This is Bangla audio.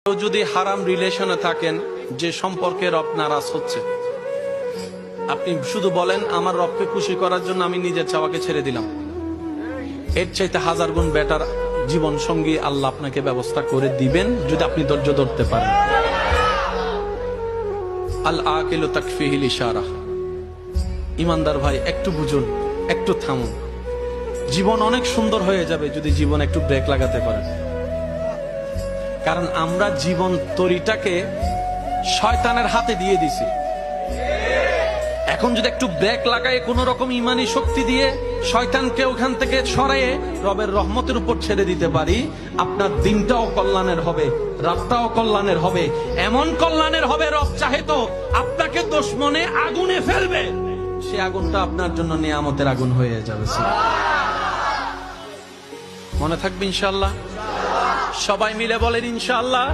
কেউ যদি হারাম রিলেশনে থাকেন, যে সম্পর্কে রব নারাজ হচ্ছে, আপনি শুধু বলেন আমার রবকে খুশি করার জন্য আমি নিজের চাওয়াকে ছেড়ে দিলাম, এর চাইতে হাজার গুণ বেটার জীবন সঙ্গী আল্লাহ আপনাকে ব্যবস্থা করে দিবেন যদি আপনি ধৈর্য ধরতে পারেন। আল আকিলু তাকফিহিল ইশারা। ইমানদার ভাই, একটু বুঝুন, একটু থামুন। জীবন অনেক সুন্দর হয়ে যাবে যদি জীবন একটু ব্রেক লাগাতে পারেন। কারণ আমরা জীবন তরিটাকে শয়তানের হাতে দিয়ে দিছি। এখন যদি একটু ব্রেক লাগায় কোন রকম ইমানি শক্তি দিয়ে শয়তানকে ওখান থেকে সরাইয়ে রবের রহমতের উপর ছেড়ে দিতে পারি, আপনার দিনটাও কল্যাণের হবে, রাতটাও কল্যাণের হবে। এমন কল্যাণের হবে, রব চাহে তো আপনাকে দুশমনে আগুনে ফেলবে, সে আগুনটা আপনার জন্য নিয়ামতের আগুন হয়ে যাবে। মনে থাকবে ইনশাআল্লাহ। সবাই মিলে বলেন ইনশাআল্লাহ।